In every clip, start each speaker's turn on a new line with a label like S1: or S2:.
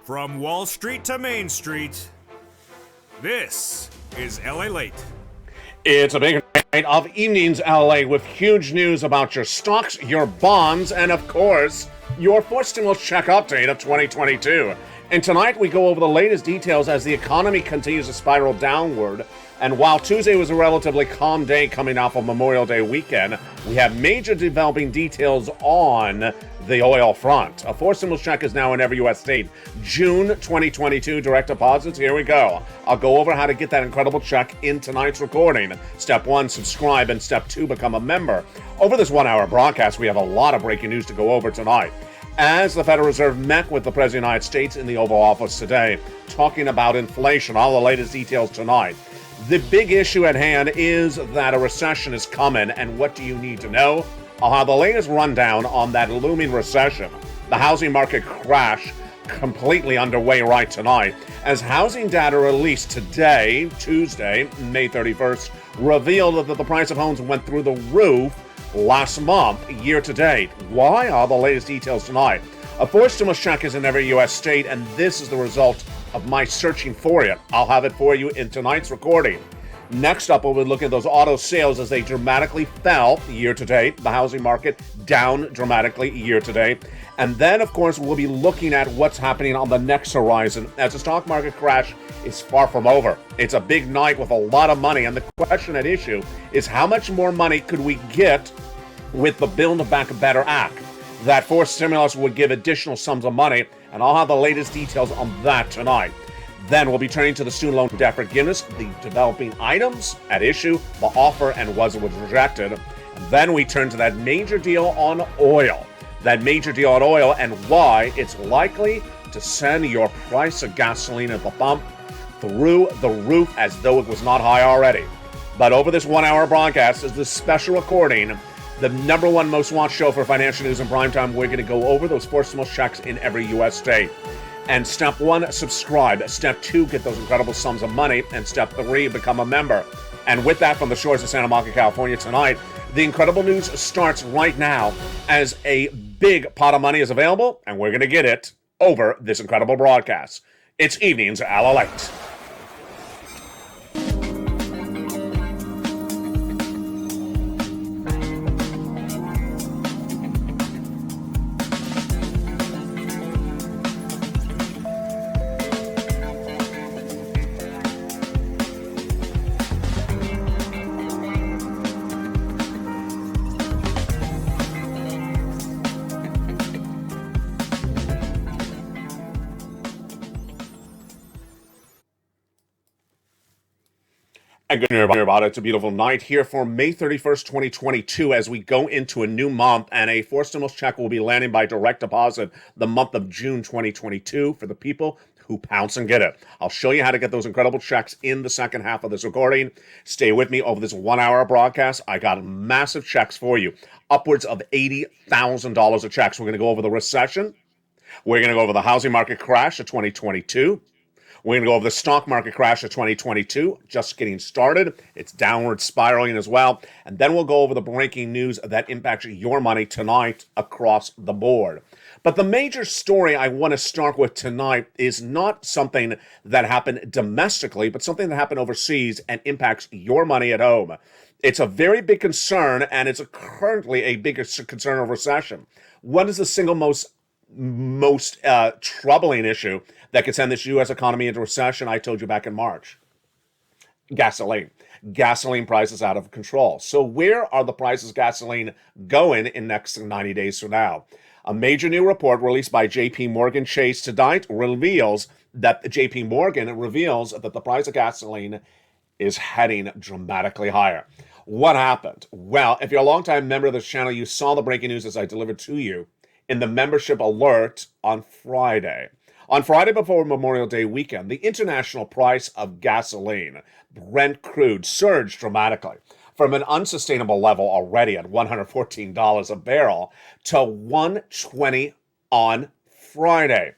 S1: From Wall Street to Main Street, this is LALATE.
S2: It's a big night of evenings, LA, with huge news about your stocks, your bonds, and of course, your fourth stimulus check update of 2022. And tonight we go over the latest details as the economy continues to spiral downward. And while Tuesday was a relatively calm day coming off of Memorial Day weekend, we have major developing details on the oil front. A fourth stimulus check is now in every U.S. state. June 2022 direct deposits. Here we go. I'll go over how to get that incredible check in tonight's recording. Step 1, subscribe, and Step 2, become a member. Over this 1 hour broadcast, we have a lot of breaking news to go over tonight. As the Federal Reserve met with the President of the United States in the Oval Office today, talking about inflation, all the latest details tonight. The big issue at hand is that a recession is coming, and what do you need to know? I'll have the latest rundown on that looming recession. The housing market crash completely underway right tonight, as housing data released today, Tuesday, May 31st, revealed that the price of homes went through the roof last month, year to date. Why? All the latest details tonight. A fourth stimulus check is in every U.S. state, and this is the result of my searching for it. I'll have it for you in tonight's recording. Next up, we'll be looking at those auto sales as they dramatically fell year to date. The housing market down dramatically year to date. And then, of course, we'll be looking at what's happening on the next horizon as the stock market crash is far from over. It's a big night with a lot of money. And the question at issue is how much more money could we get with the Build Back Better Act? That fourth stimulus would give additional sums of money, and I'll have the latest details on that tonight. Then we'll be turning to the student loan debt forgiveness, the developing items at issue, the offer, and was it was rejected. And then we turn to that major deal on oil. That major deal on oil and why it's likely to send your price of gasoline at the pump through the roof as though it was not high already. But over this 1 hour broadcast is this special recording, the number one most watched show for financial news in primetime. We're going to go over those fourth stimulus checks in every U.S. state. And Step 1, subscribe. Step 2, get those incredible sums of money. And Step 3, become a member. And with that, from the shores of Santa Monica, California tonight, the incredible news starts right now as a big pot of money is available, and we're going to get it over this incredible broadcast. It's Evenings at LALATE. And good news about it. It's a beautiful night here for May 31st, 2022, as we go into a new month, and a fourth stimulus check will be landing by direct deposit the month of June 2022 for the people who pounce and get it. I'll show you how to get those incredible checks in the second half of this recording. Stay with me over this 1 hour broadcast. I got massive checks for you, upwards of $80,000 of checks. We're going to go over the recession. We're going to go over the housing market crash of 2022. We're going to go over the stock market crash of 2022, just getting started. It's downward spiraling as well. And then we'll go over the breaking news that impacts your money tonight across the board. But the major story I want to start with tonight is not something that happened domestically, but something that happened overseas and impacts your money at home. It's a very big concern, and it's currently a bigger concern of recession. What is the single most troubling issue that could send this U.S. economy into recession? I told you back in March. Gasoline. Gasoline prices out of control. So where are the prices of gasoline going in next 90 days from now? A major new report released by JP Morgan Chase tonight reveals that the price of gasoline is heading dramatically higher. What happened? Well, if you're a longtime member of this channel, you saw the breaking news as I delivered to you in the membership alert on Friday. On Friday before Memorial Day weekend, the international price of gasoline, Brent crude, surged dramatically from an unsustainable level already at $114 a barrel to $120 on Friday.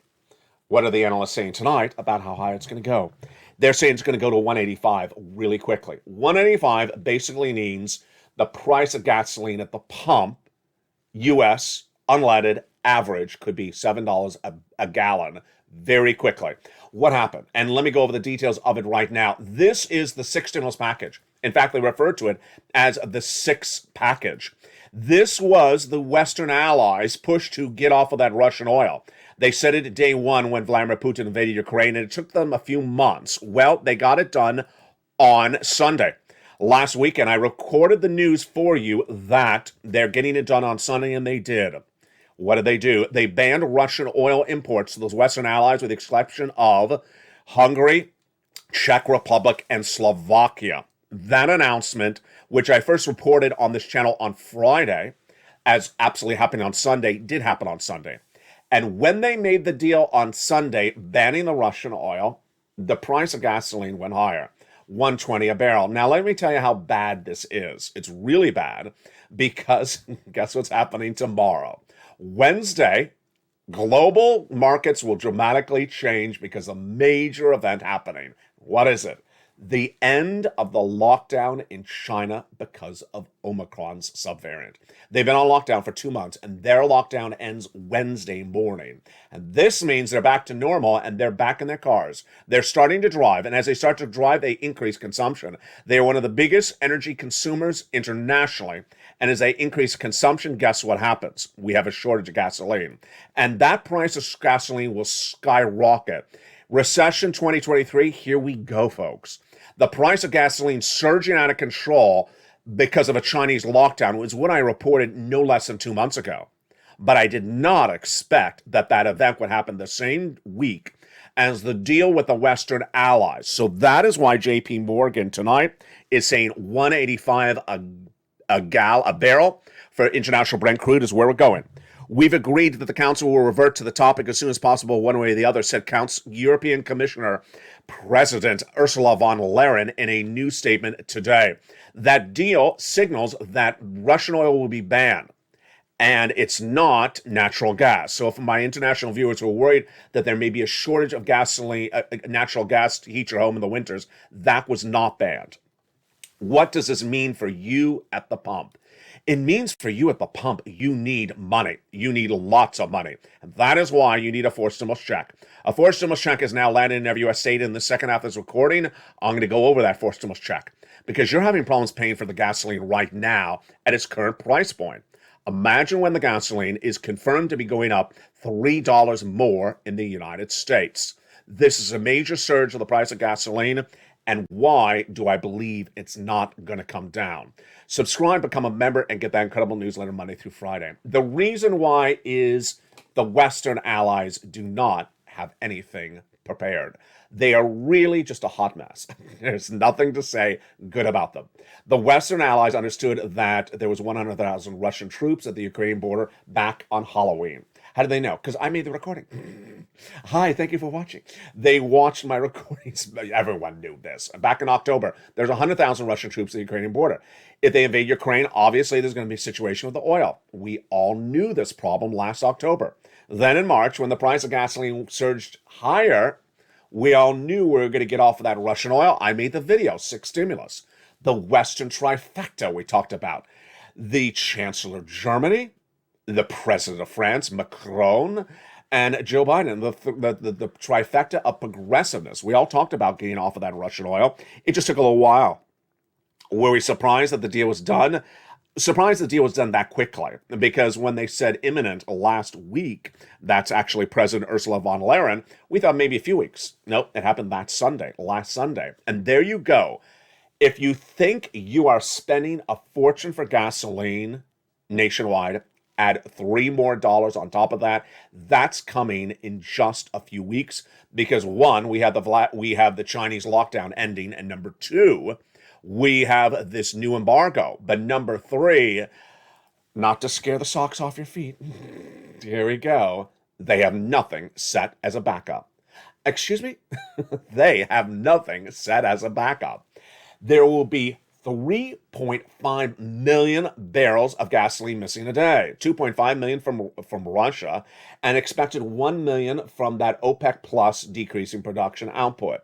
S2: What are the analysts saying tonight about how high it's going to go? They're saying it's going to go to 185 really quickly. 185 basically means the price of gasoline at the pump, U.S. unleaded, average could be $7 a gallon very quickly. What happened? And let me go over the details of it right now. This is the sixth stimulus package. In fact, they refer to it as the sixth package. This was the Western allies' push to get off of that Russian oil. They said it day one when Vladimir Putin invaded Ukraine, and it took them a few months. Well, they got it done on Sunday. Last weekend, I recorded the news for you that they're getting it done on Sunday, and they did. What did they do? They banned Russian oil imports to those Western allies with the exception of Hungary, Czech Republic, and Slovakia. That announcement, which I first reported on this channel on Friday as absolutely happening on Sunday, did happen on Sunday. And when they made the deal on Sunday, banning the Russian oil, the price of gasoline went higher. $1.20 a barrel. Now, let me tell you how bad this is. It's really bad because guess what's happening tomorrow? Wednesday, global markets will dramatically change because of a major event happening. What is it? The end of the lockdown in China because of Omicron's subvariant. They've been on lockdown for 2 months, and their lockdown ends Wednesday morning. And this means they're back to normal, and they're back in their cars. They're starting to drive, and as they start to drive, they increase consumption. They are one of the biggest energy consumers internationally, and as they increase consumption, guess what happens? We have a shortage of gasoline. And that price of gasoline will skyrocket. Recession 2023, here we go, folks. The price of gasoline surging out of control because of a Chinese lockdown was what I reported no less than 2 months ago. But I did not expect that that event would happen the same week as the deal with the Western allies. So that is why JP Morgan tonight is saying 185 a barrel for international Brent crude is where we're going. We've agreed that the council will revert to the topic as soon as possible, one way or the other, said European Commissioner President Ursula von der Leyen in a news statement today. That deal signals that Russian oil will be banned, and it's not natural gas. So if my international viewers were worried that there may be a shortage of gasoline, natural gas to heat your home in the winters, that was not banned. What does this mean for you at the pump? It means for you at the pump, you need money. You need lots of money. And that is why you need a forced stimulus check. A forced stimulus check is now landed in every U.S. state. In the second half of this recording, I'm going to go over that forced stimulus check because you're having problems paying for the gasoline right now at its current price point. Imagine when the gasoline is confirmed to be going up $3 more in the United States. This is a major surge of the price of gasoline. And why do I believe it's not going to come down? Subscribe, become a member, and get that incredible newsletter Monday through Friday. The reason why is the Western allies do not have anything prepared. They are really just a hot mess. There's nothing to say good about them. The Western allies understood that there was 100,000 Russian troops at the Ukrainian border back on Halloween. How did they know? Because I made the recording. Hi, thank you for watching. They watched my recordings. Everyone knew this. Back in October, there's 100,000 Russian troops at the Ukrainian border. If they invade Ukraine, obviously there's going to be a situation with the oil. We all knew this problem last October. Then in March, when the price of gasoline surged higher, we all knew we were going to get off of that Russian oil. I made the video, 6 stimulus. The Western trifecta we talked about. The Chancellor of Germany, the President of France, Macron, and Joe Biden, the trifecta of progressiveness. We all talked about getting off of that Russian oil. It just took a little while. Were we surprised that the deal was done? Surprised the deal was done that quickly, because when they said imminent last week, that's actually President Ursula von der Leyen, we thought maybe a few weeks. Nope, it happened that Sunday, last Sunday. And there you go. If you think you are spending a fortune for gasoline nationwide, add $3 more on top of that. That's coming in just a few weeks because one, we have the Chinese lockdown ending, and number two, we have this new embargo. But number three, not to scare the socks off your feet, here we go. They have nothing set as a backup. Excuse me? They have nothing set as a backup. There will be 3.5 million barrels of gasoline missing a day, 2.5 million from Russia, and expected 1 million from that OPEC plus decreasing production output.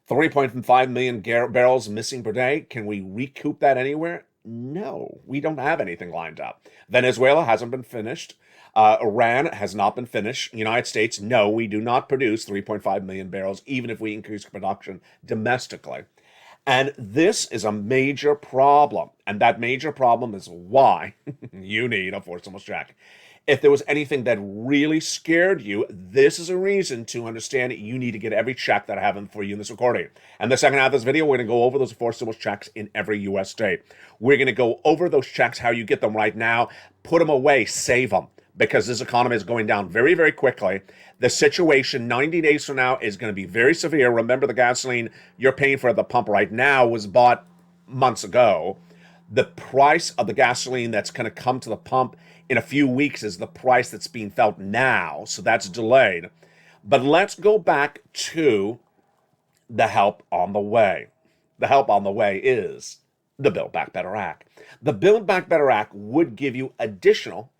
S2: 3.5 million barrels missing per day. Can we recoup that anywhere? No, we don't have anything lined up. Venezuela hasn't been finished. Iran has not been finished. United States, no, we do not produce 3.5 million barrels, even if we increase production domestically. And this is a major problem. And that major problem is why you need a forced stimulus check. If there was anything that really scared you, this is a reason to understand that you need to get every check that I have for you in this recording. And the second half of this video, we're going to go over those forced stimulus checks in every U.S. state. We're going to go over those checks, how you get them right now, put them away, save them, because this economy is going down very, very quickly. The situation 90 days from now is going to be very severe. Remember, the gasoline you're paying for at the pump right now was bought months ago. The price of the gasoline that's going to come to the pump in a few weeks is the price that's being felt now, so that's delayed. But let's go back to the help on the way. The help on the way is the Build Back Better Act. The Build Back Better Act would give you additional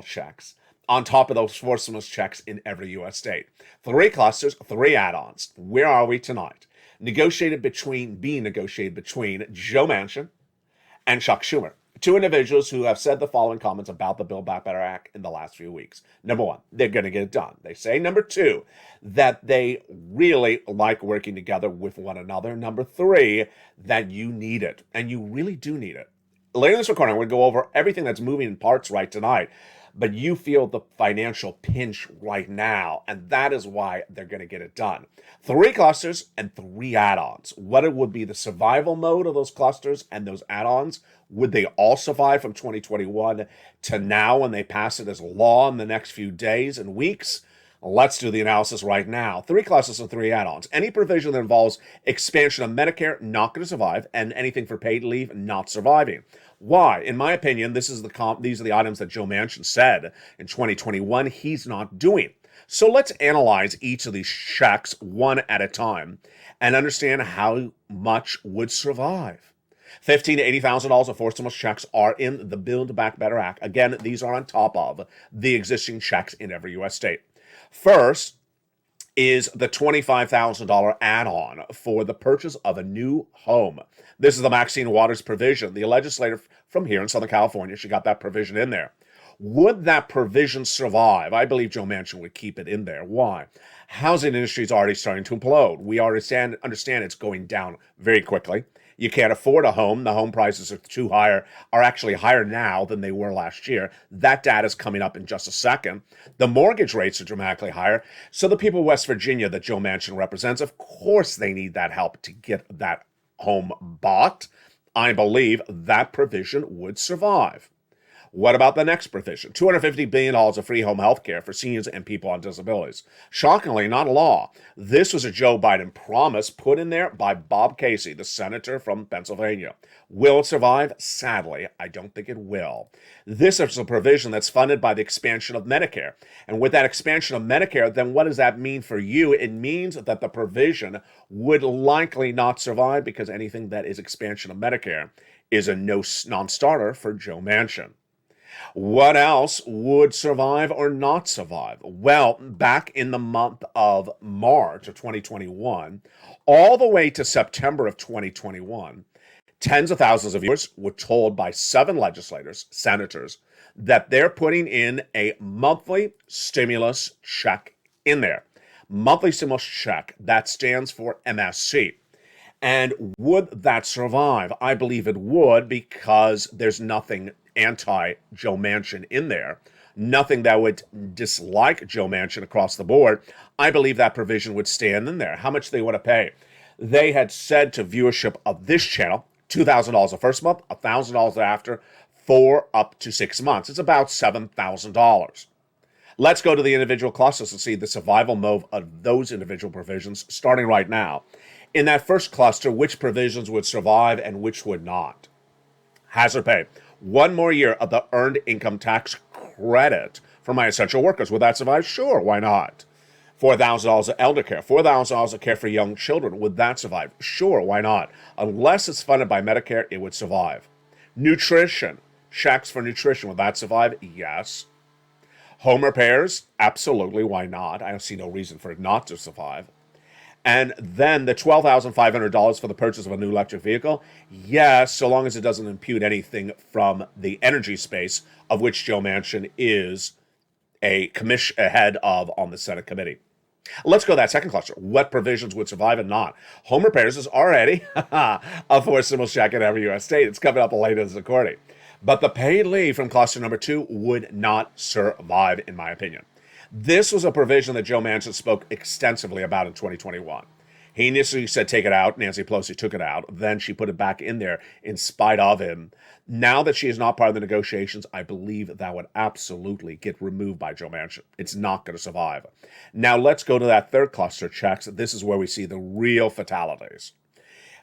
S2: checks on top of those forced stimulus checks in every U.S. state. 3 clusters, 3 add-ons. Where are we tonight? Being negotiated between Joe Manchin and Chuck Schumer, 2 individuals who have said the following comments about the Build Back Better Act in the last few weeks. Number 1, they're going to get it done. They say. Number 2, that they really like working together with one another. Number 3, that you need it, and you really do need it. Later in this recording, we're going to go over everything that's moving in parts right tonight, but you feel the financial pinch right now, and that is why they're going to get it done. 3 clusters and 3 add-ons. What it would be the survival mode of those clusters and those add-ons? Would they all survive from 2021 to now when they pass it as law in the next few days and weeks? Let's do the analysis right now. 3 clusters and 3 add-ons. Any provision that involves expansion of Medicare, not going to survive, and anything for paid leave, not surviving. Why? In my opinion, these are the items that Joe Manchin said in 2021 he's not doing. So let's analyze each of these checks one at a time and understand how much would survive. $15,000 to $80,000 of forced stimulus checks are in the Build Back Better Act. Again, these are on top of the existing checks in every U.S. state. First is the $25,000 add-on for the purchase of a new home. This is the Maxine Waters provision. The legislator from here in Southern California, she got that provision in there. Would that provision survive? I believe Joe Manchin would keep it in there. Why? Housing industry is already starting to implode. We already understand it's going down very quickly. You can't afford a home. The home prices are actually higher now than they were last year. That data is coming up in just a second. The mortgage rates are dramatically higher. So the people of West Virginia that Joe Manchin represents, of course they need that help to get that home bought. I believe that provision would survive. What about the next provision? $250 billion of free home health care for seniors and people on disabilities. Shockingly, not law. This was a Joe Biden promise put in there by Bob Casey, the senator from Pennsylvania. Will it survive? Sadly, I don't think it will. This is a provision that's funded by the expansion of Medicare. And with that expansion of Medicare, then what does that mean for you? It means that the provision would likely not survive because anything that is expansion of Medicare is a non-starter for Joe Manchin. What else would survive or not survive? Well, back in the month of March of 2021, all the way to September of 2021, tens of thousands of viewers were told by 7 senators, that they're putting in a monthly stimulus check in there. Monthly stimulus check, that stands for MSC. And would that survive? I believe it would, because there's nothing anti-Joe Manchin in there. Nothing that would dislike Joe Manchin across the board. I believe that provision would stand in there. How much they want to pay? They had said to viewership of this channel, $2,000 the first month, $1,000 after, for up to 6 months. It's about $7,000. Let's go to the individual clusters and see the survival mode of those individual provisions starting right now. In that first cluster, which provisions would survive and which would not? Hazard pay. 1 more year of the earned income tax credit for my essential workers. Would that survive? Sure, why not? $4,000 of elder care, $4,000 of care for young children. Would that survive? Sure, why not? Unless it's funded by Medicare, it would survive. Nutrition, checks for nutrition. Would that survive? Yes. Home repairs? Absolutely, why not? I don't see no reason for it not to survive. And then the $12,500 for the purchase of a new electric vehicle, yes, so long as it doesn't impute anything from the energy space, of which Joe Manchin is a head of on the Senate committee. Let's go to that second cluster. What provisions would survive and not? Home repairs is already a forced stimulus check in every U.S. state. It's coming up later this recording. But the paid leave from cluster number 2 would not survive, in my opinion. This was a provision that Joe Manchin spoke extensively about in 2021. He initially said take it out. Nancy Pelosi took it out. Then she put it back in there in spite of him. Now that she is not part of the negotiations, I believe that would absolutely get removed by Joe Manchin. It's not going to survive. Now let's go to that third cluster, checks. This is where we see the real fatalities.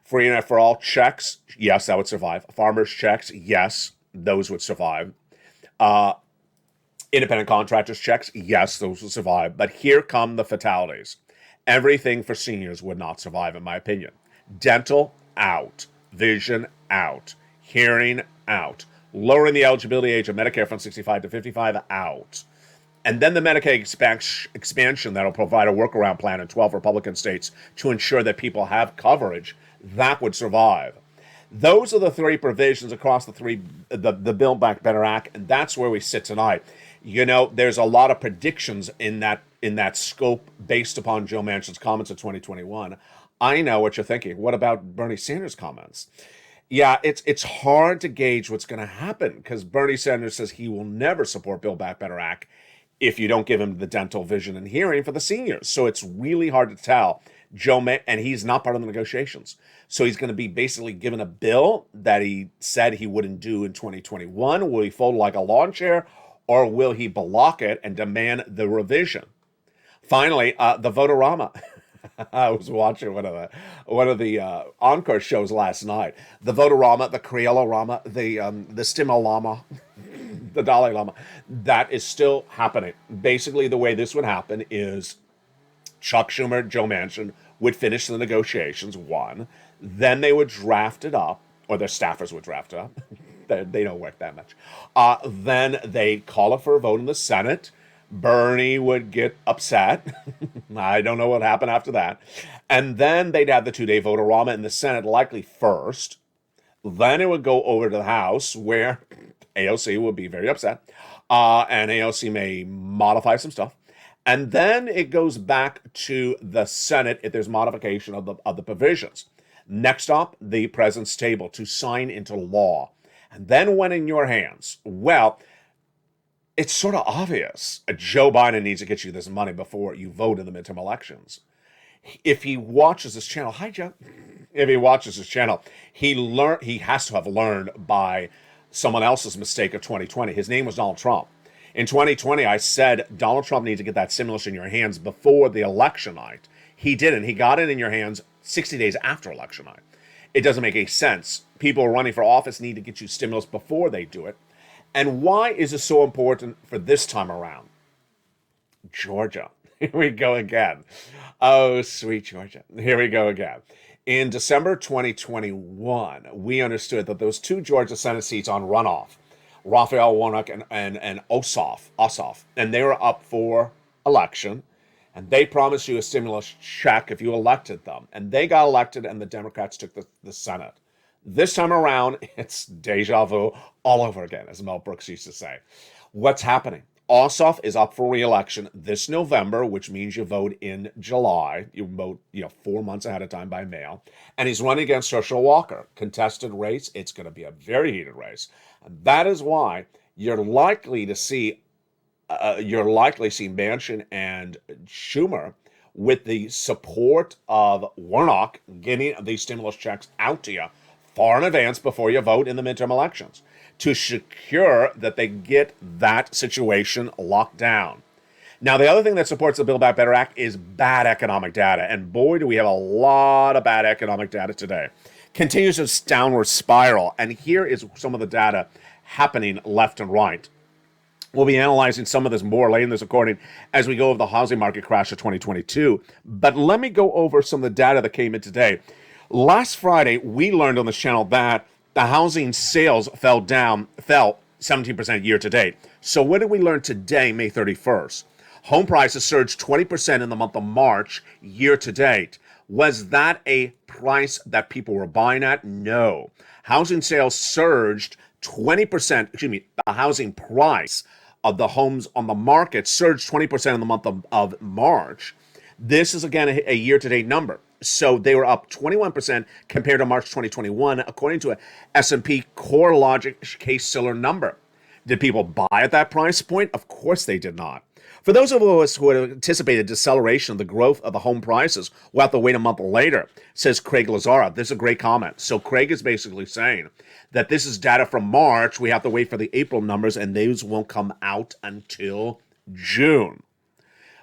S2: Free and for all checks, yes, that would survive. Farmers checks, yes, those would survive. Independent contractors checks, yes, those will survive. But here come the fatalities. Everything for seniors would not survive, in my opinion. Dental, out. Vision, out. Hearing, out. Lowering the eligibility age of Medicare from 65 to 55, out. And then the Medicaid expansion that'll provide a workaround plan in 12 Republican states to ensure that people have coverage, that would survive. Those are the three provisions across the Build Back Better Act, and that's where we sit tonight. You know, there's a lot of predictions in that scope based upon Joe Manchin's comments in 2021. I know what you're thinking. What about Bernie Sanders' comments? Yeah, it's hard to gauge what's going to happen because Bernie Sanders says he will never support Build Back Better Act if you don't give him the dental, vision, and hearing for the seniors. So it's really hard to tell. And he's not part of the negotiations. So he's going to be basically given a bill that he said he wouldn't do in 2021. Will he fold like a lawn chair, or will he block it and demand the revision? Finally, the Votorama. I was watching one of the encore shows last night. The Votorama, the Crayola Rama, the Stimulama, the Dalai Lama. That is still happening. Basically, the way this would happen is Chuck Schumer, Joe Manchin would finish the negotiations, one. Then they would draft it up, or their staffers would draft it up. They don't work that much. Then they call it for a vote in the Senate. Bernie would get upset. I don't know what happened after that. And then they'd have the 2-day vote-a-rama in the Senate, likely first. Then it would go over to the House, where AOC would be very upset. And AOC may modify some stuff. And then it goes back to the Senate if there's modification of the provisions. Next up, the president's table to sign into law. And then when in your hands, well, it's sort of obvious. Joe Biden needs to get you this money before you vote in the midterm elections. If he watches this channel, hi Joe. If he watches this channel, he has to have learned by someone else's mistake of 2020. His name was Donald Trump. In 2020, I said Donald Trump needs to get that stimulus in your hands before the election night. He didn't. He got it in your hands 60 days after election night. It doesn't make any sense. People running for office need to get you stimulus before they do it. And why is it so important for this time around? Georgia. Here we go again. Oh, sweet Georgia. Here we go again. In December 2021, we understood that those 2 Georgia Senate seats on runoff, Raphael Warnock and Ossoff, and they were up for election, and they promised you a stimulus check if you elected them. And they got elected, and the Democrats took the Senate. This time around, it's deja vu all over again, as Mel Brooks used to say. What's happening? Ossoff is up for re-election this November, which means you vote in July. You vote, 4 months ahead of time by mail. And he's running against Herschel Walker. Contested race. It's going to be a very heated race. And that is why you're likely to see Manchin and Schumer with the support of Warnock getting these stimulus checks out to you far in advance before you vote in the midterm elections to secure that they get that situation locked down. Now, the other thing that supports the Build Back Better Act is bad economic data. And boy, do we have a lot of bad economic data today. Continues its downward spiral. And here is some of the data happening left and right. We'll be analyzing some of this more later in this recording as we go over the housing market crash of 2022. But let me go over some of the data that came in today. Last Friday, we learned on this channel that the housing sales fell 17% year to date. So what did we learn today, May 31st? Home prices surged 20% in the month of March year to date. Was that a price that people were buying at? No. Housing sales surged 20%, the housing price of the homes on the market surged 20% in the month of March. This is, again, a year-to-date number. So they were up 21% compared to March 2021, according to a S&P CoreLogic Case-Shiller number. Did people buy at that price point? Of course they did not. For those of us who had anticipated deceleration of the growth of the home prices, we'll have to wait a month later, says Craig Lazara. This is a great comment. So Craig is basically saying that this is data from March. We have to wait for the April numbers, and those won't come out until June.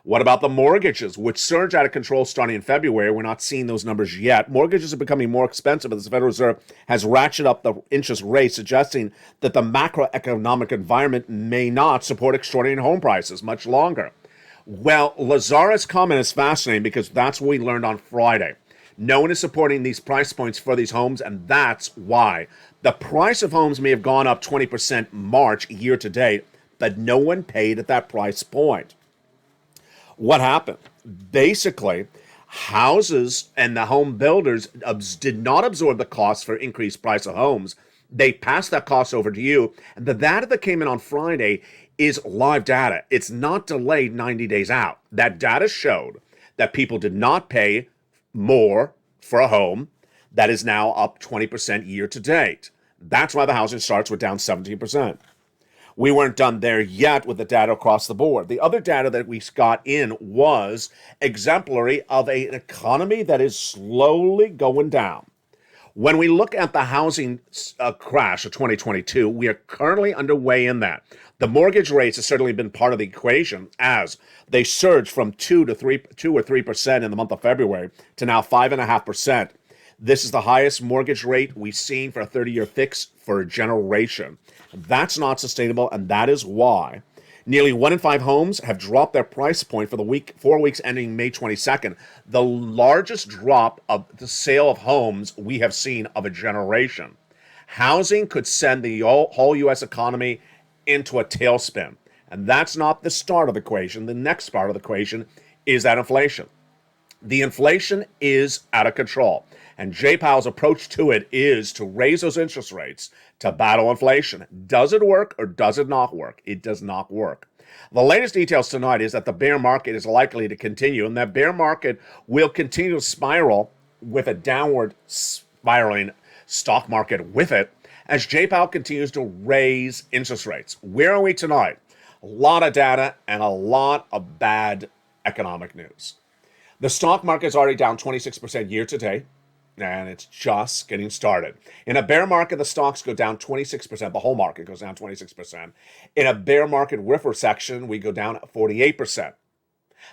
S2: What about the mortgages, which surged out of control starting in February? We're not seeing those numbers yet. Mortgages are becoming more expensive as the Federal Reserve has ratcheted up the interest rate, suggesting that the macroeconomic environment may not support extraordinary home prices much longer. Well, Lazara's comment is fascinating because that's what we learned on Friday. No one is supporting these price points for these homes, and that's why. The price of homes may have gone up 20% March year to date, but no one paid at that price point. What happened? Basically, houses and the home builders did not absorb the cost for increased price of homes. They passed that cost over to you. And the data that came in on Friday is live data. It's not delayed 90 days out. That data showed that people did not pay more for a home. That is now up 20% year to date. That's why the housing starts were down 17%. We weren't done there yet with the data across the board. The other data that we got in was exemplary of an economy that is slowly going down. When we look at the housing crash of 2022, we are currently underway in that. The mortgage rates have certainly been part of the equation as they surged from 2 or 3% in the month of February to now 5.5%. This is the highest mortgage rate we've seen for a 30-year fix for a generation. That's not sustainable, and that is why nearly 1 in 5 homes have dropped their price point for the 4 weeks ending May 22nd, the largest drop of the sale of homes we have seen of a generation. Housing could send the whole U.S. economy into a tailspin, and that's not the start of the equation. The next part of the equation is that inflation. The inflation is out of control. And Jay Powell's approach to it is to raise those interest rates to battle inflation. Does it work or does it not work? It does not work. The latest details tonight is that the bear market is likely to continue, and that bear market will continue to spiral with a downward spiraling stock market with it as Jay Powell continues to raise interest rates. Where are we tonight? A lot of data and a lot of bad economic news. The stock market is already down 26% year to date. And it's just getting started. In a bear market, the stocks go down 26%. The whole market goes down 26%. In a bear market with recession, we go down 48%.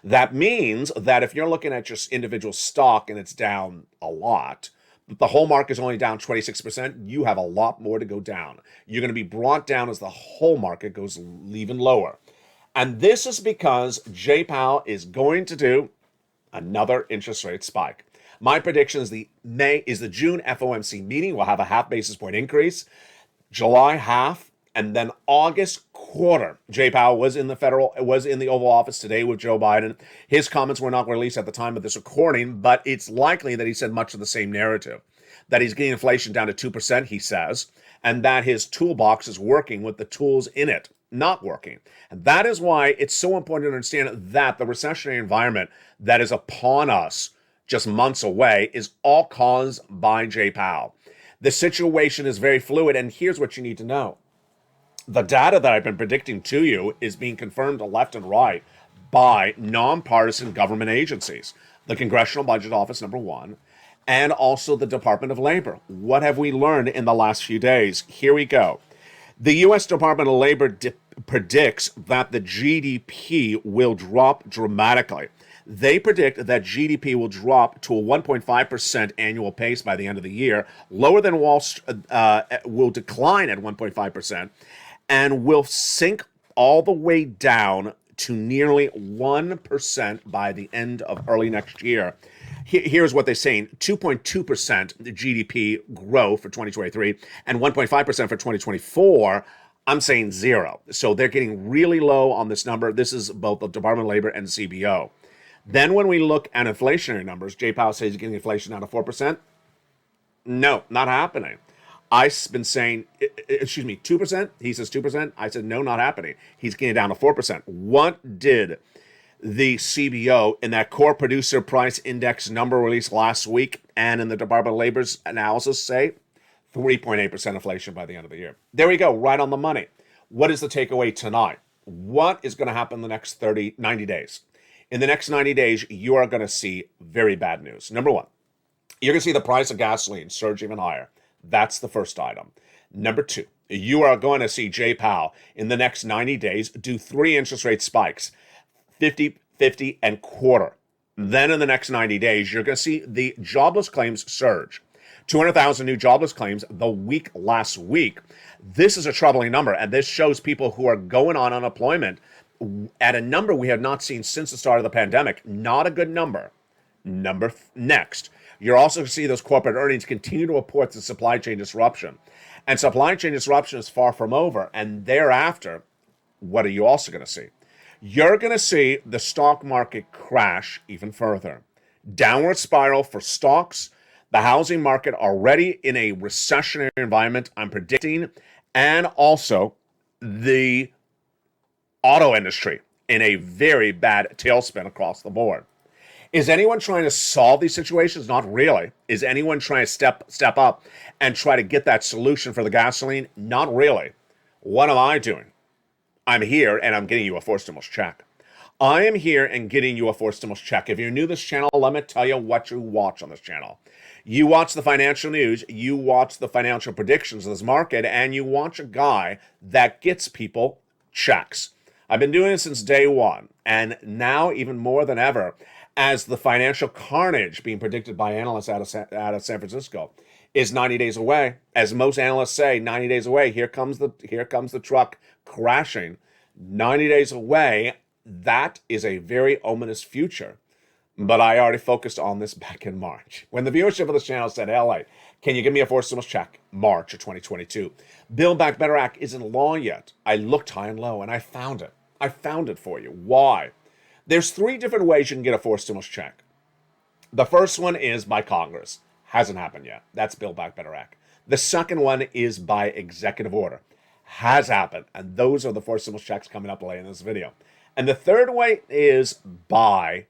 S2: That means that if you're looking at just individual stock and it's down a lot, but the whole market is only down 26%, you have a lot more to go down. You're going to be brought down as the whole market goes even lower. And this is because Jay Powell is going to do another interest rate spike. My prediction is the June FOMC meeting will have a half basis point increase, July half, and then August quarter. Jay Powell was in the Oval Office today with Joe Biden. His comments were not released at the time of this recording, but it's likely that he said much of the same narrative. That he's getting inflation down to 2%, he says, and that his toolbox is working with the tools in it not working. And that is why it's so important to understand that the recessionary environment that is upon us just months away is all caused by Jay Powell. The situation is very fluid, and here's what you need to know. The data that I've been predicting to you is being confirmed left and right by nonpartisan government agencies. The Congressional Budget Office, number one, and also the Department of Labor. What have we learned in the last few days? Here we go. The U.S. Department of Labor predicts that the GDP will drop dramatically. They predict that GDP will drop to a 1.5% annual pace by the end of the year, lower than will decline at 1.5%, and will sink all the way down to nearly 1% by the end of early next year. Here's what they're saying. 2.2% GDP growth for 2023 and 1.5% for 2024. I'm saying zero. So they're getting really low on this number. This is both the Department of Labor and CBO. Then when we look at inflationary numbers, Jay Powell says he's getting inflation down to 4%. No, not happening. I've been saying, 2%. He says 2%. I said, no, not happening. He's getting it down to 4%. What did the CBO in that core producer price index number released last week and in the Department of Labor's analysis say? 3.8% inflation by the end of the year. There we go, right on the money. What is the takeaway tonight? What is going to happen in the next 90 days? In the next 90 days, you are going to see very bad news. Number one, you're going to see the price of gasoline surge even higher. That's the first item. Number two, you are going to see Jay Powell in the next 90 days do 3 interest rate spikes, 50, 50, and quarter. Then in the next 90 days, you're going to see the jobless claims surge. 200,000 new jobless claims the week last week. This is a troubling number, and this shows people who are going on unemployment at a number we have not seen since the start of the pandemic. Not a good number. Next, you're also going to see those corporate earnings continue to report the supply chain disruption. And supply chain disruption is far from over. And thereafter, what are you also going to see? You're going to see the stock market crash even further. Downward spiral for stocks, the housing market already in a recessionary environment, I'm predicting, and also the auto industry in a very bad tailspin across the board. Is anyone trying to solve these situations? Not really. Is anyone trying to step up and try to get that solution for the gasoline? Not really. What am I doing? I'm here and I'm getting you a forced stimulus check. I am here and getting you a forced stimulus check. If you're new to this channel, let me tell you what you watch on this channel. You watch the financial news, you watch the financial predictions of this market, and you watch a guy that gets people checks. I've been doing this since day one, and now even more than ever, as the financial carnage being predicted by analysts out of San Francisco is 90 days away. As most analysts say, 90 days away. Here comes the truck crashing. 90 days away. That is a very ominous future. But I already focused on this back in March. When the viewership of this channel said, LA, can you give me a forced stimulus check? March of 2022. Build Back Better Act isn't law yet. I looked high and low and I found it. I found it for you. Why? There's 3 different ways you can get a forced stimulus check. The first one is by Congress. Hasn't happened yet. That's Build Back Better Act. The second one is by executive order. Has happened. And those are the forced stimulus checks coming up later in this video. And the third way is by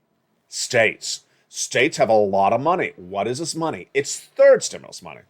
S2: states. States have a lot of money. What is this money? It's third stimulus money.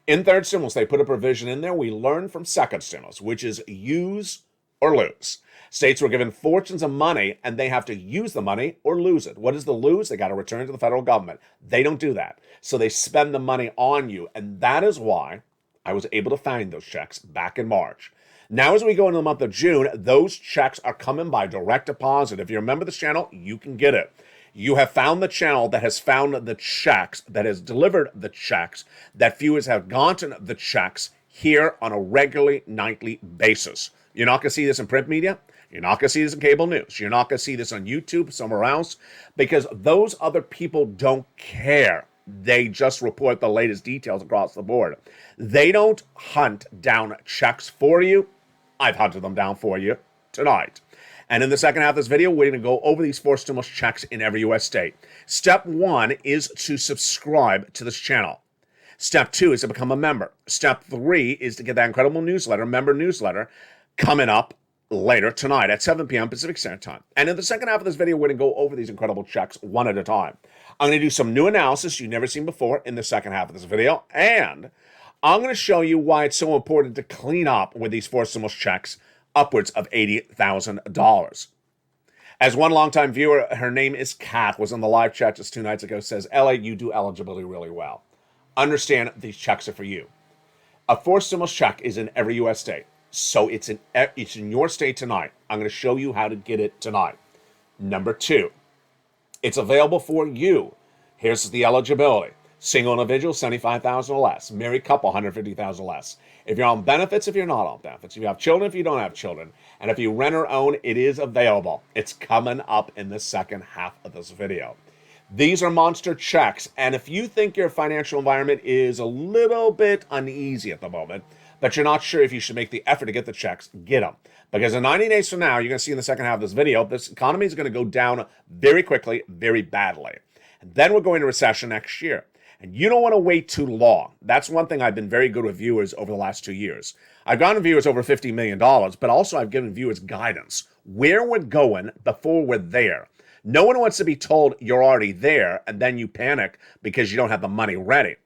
S2: In third stimulus, they put a provision in there we learned from second stimulus, which is use or lose. States were given fortunes of money, and they have to use the money or lose it. What is the lose? They got to return to the federal government. They don't do that. So they spend the money on you, and that is why I was able to find those checks back in March. Now, as we go into the month of June, those checks are coming by direct deposit. If you remember this channel, you can get it. You have found the channel that has found the checks, that has delivered the checks, that viewers have gotten the checks here on a regularly nightly basis. You're not going to see this in print media. You're not going to see this in cable news. You're not going to see this on YouTube, somewhere else, because those other people don't care. They just report the latest details across the board. They don't hunt down checks for you. I've hunted them down for you tonight. And in the second half of this video, we're going to go over these 4 stimulus checks in every U.S. state. Step 1 is to subscribe to this channel. Step 2 is to become a member. Step 3 is to get that incredible newsletter, member newsletter, coming up later tonight at 7 p.m. Pacific Standard Time. And in the second half of this video, we're going to go over these incredible checks one at a time. I'm going to do some new analysis you've never seen before in the second half of this video. And I'm going to show you why it's so important to clean up with these 4 stimulus checks upwards of $80,000. As one longtime viewer, her name is Kat, was in the live chat just 2 nights ago, says, LA, you do eligibility really well. Understand these checks are for you. A forced stimulus check is in every U.S. state. So it's in your state tonight. I'm going to show you how to get it tonight. Number 2, it's available for you. Here's the eligibility. Single individual, $75,000 or less. Married couple, $150,000 or less. If you're on benefits, if you're not on benefits. If you have children, if you don't have children. And if you rent or own, it is available. It's coming up in the second half of this video. These are monster checks. And if you think your financial environment is a little bit uneasy at the moment, but you're not sure if you should make the effort to get the checks, get them. Because in 90 days from now, you're going to see in the second half of this video, this economy is going to go down very quickly, very badly. And then we're going to recession next year. And you don't want to wait too long. That's one thing I've been very good with viewers over the last 2 years. I've gotten viewers over $50 million, but also I've given viewers guidance. Where we're going before we're there. No one wants to be told you're already there and then you panic because you don't have the money ready.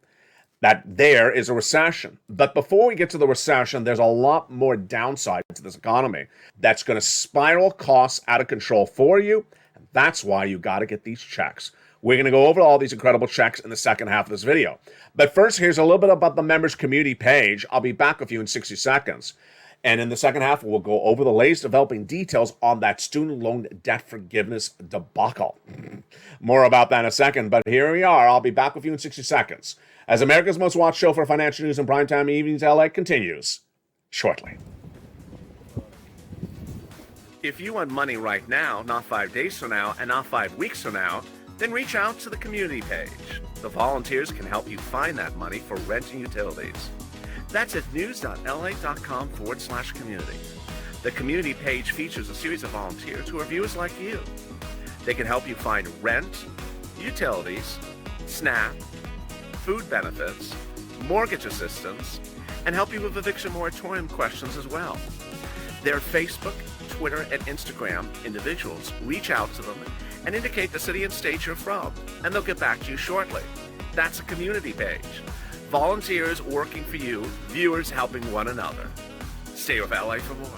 S2: That there is a recession. But before we get to the recession, there's a lot more downside to this economy that's going to spiral costs out of control for you. And that's why you got to get these checks. We're going to go over all these incredible checks in the second half of this video. But first, here's a little bit about the members community page. I'll be back with you in 60 seconds. And in the second half, we'll go over the latest developing details on that student loan debt forgiveness debacle. More about that in a second, but here we are. I'll be back with you in 60 seconds as America's most watched show for financial news and primetime evenings LA continues shortly. If you want money right now, not 5 days from now, and not 5 weeks from now, then reach out to the community page. The volunteers can help you find that money for rent and utilities. That's at news.la.com/community. The community page features a series of volunteers who are viewers like you. They can help you find rent, utilities, SNAP, food benefits, mortgage assistance, and help you with eviction moratorium questions as well. Their Facebook, Twitter, and Instagram individuals reach out to them and indicate the city and state you're from, and they'll get back to you shortly. That's a community page. Volunteers working for you, viewers helping one another. Stay with LA for more.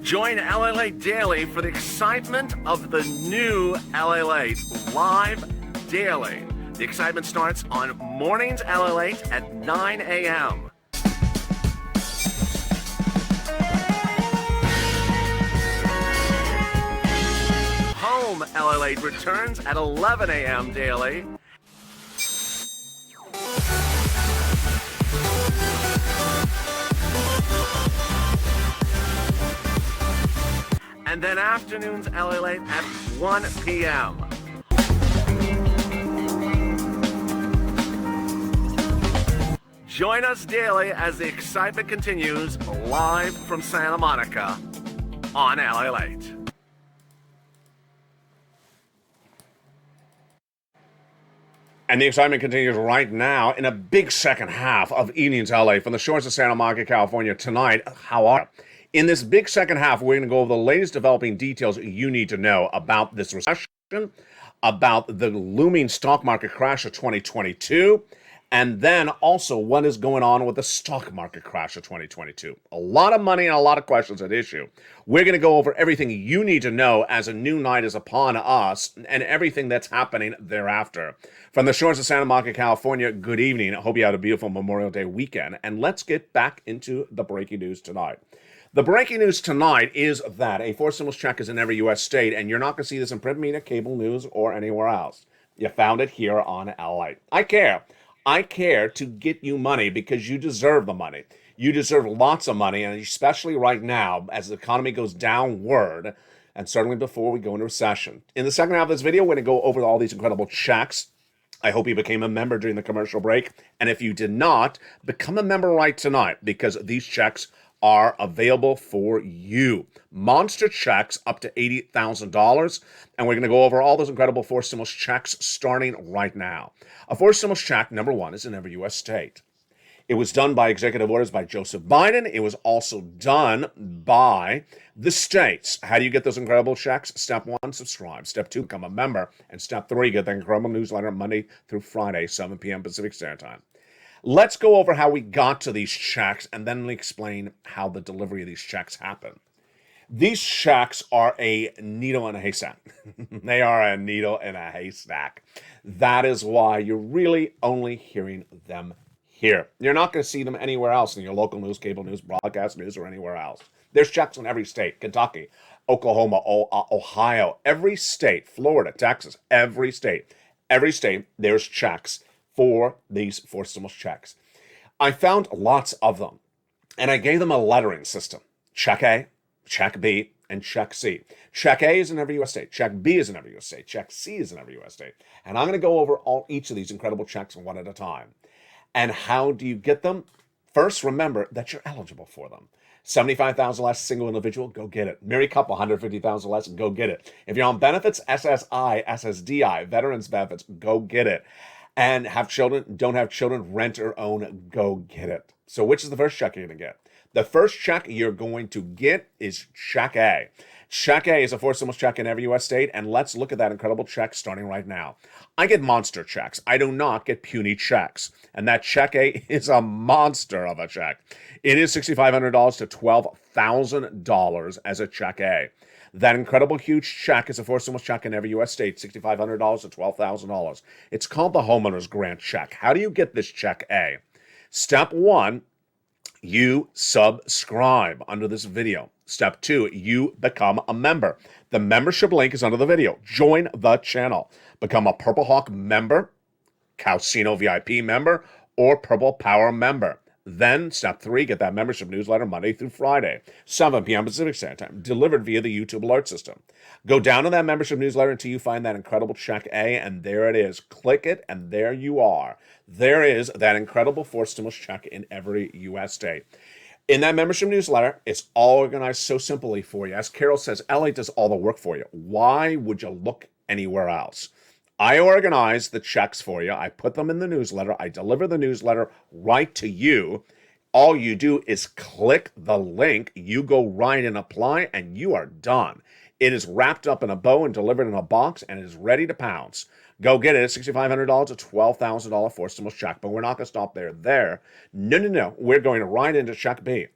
S2: Join LALATE Daily for the excitement of the new LALATE live daily. The excitement starts on mornings LALATE at 9 a.m. Home LALATE returns at 11 a.m. daily. And then afternoons LALATE at 1 p.m. Join us daily as the excitement continues live from Santa Monica on LALATE. And the excitement continues right now in a big second half of Evenings LA from the shores of Santa Monica, California tonight. How are you? In this big second half, we're going to go over the latest developing details you need to know about this recession, about the looming stock market crash of 2022, and then also what is going on with the stock market crash of 2022. A lot of money and a lot of questions at issue. We're going to go over everything you need to know as a new night is upon us and everything that's happening thereafter. From the shores of Santa Monica, California, good evening. I hope you had a beautiful Memorial Day weekend. And let's get back into the breaking news tonight. The breaking news tonight is that a forced stimulus check is in every U.S. state, and you're not going to see this in print media, cable news, or anywhere else. You found it here on LA. I care. I care to get you money because you deserve the money. You deserve lots of money, and especially right now as the economy goes downward, and certainly before we go into recession. In the second half of this video, we're going to go over all these incredible checks. I hope you became a member during the commercial break, and if you did not, become a member right tonight because these checks are available for you. Monster checks up to $80,000. And we're going to go over all those incredible forced stimulus checks starting right now. A forced stimulus check, number one, is in every U.S. state. It was done by executive orders by Joseph Biden. It was also done by the states. How do you get those incredible checks? Step one, subscribe. Step two, become a member. And step three, get the incredible newsletter Monday through Friday, 7 p.m. Pacific Standard Time. Let's go over how we got to these checks and then explain how the delivery of these checks happen. These checks are a needle in a haystack. They are a needle in a haystack. That is why you're really only hearing them here. You're not going to see them anywhere else in your local news, cable news, broadcast news, or anywhere else. There's checks in every state. Kentucky, Oklahoma, Ohio, every state, Florida, Texas, every state, there's checks for these forced stimulus checks. I found lots of them, and I gave them a lettering system. Check A, check B, and check C. Check A is in every U.S. state. Check B is in every U.S. state. Check C is in every U.S. state. And I'm going to go over each of these incredible checks one at a time. And how do you get them? First, remember that you're eligible for them. 75,000 less, single individual, go get it. Married couple, 150,000 less, go get it. If you're on benefits, SSI, SSDI, veterans benefits, go get it. And have children, don't have children, rent or own, go get it. So which is the first check you're going to get? The first check you're going to get is Check A. Check A is a 4 stimulus check in every U.S. state, and let's look at that incredible check starting right now. I get monster checks. I do not get puny checks, and that Check A is a monster of a check. It is $6,500 to $12,000 as a Check A. That incredible huge check is a 4 stimulus check in every U.S. state, $6,500 to $12,000. It's called the Homeowner's Grant Check. How do you get this Check A? Step 1, you subscribe under this video. Step 2, you become a member. The membership link is under the video. Join the channel. Become a Purple Hawk member, Casino VIP member, or Purple Power member. Then, step 3, get that membership newsletter Monday through Friday, 7 p.m. Pacific Standard Time, delivered via the YouTube alert system. Go down to that membership newsletter until you find that incredible Check A, and there it is. Click it, and there you are. There is that incredible 4 stimulus check in every U.S. state. In that membership newsletter, it's all organized so simply for you. As Carol says, LA does all the work for you. Why would you look anywhere else? I organize the checks for you. I put them in the newsletter. I deliver the newsletter right to you. All you do is click the link. You go right and apply, and you are done. It is wrapped up in a bow and delivered in a box, and it is ready to pounce. Go get it. It's $6,500 to $12,000 4 stimulus check, but we're not going to stop there. No. We're going right into Check B.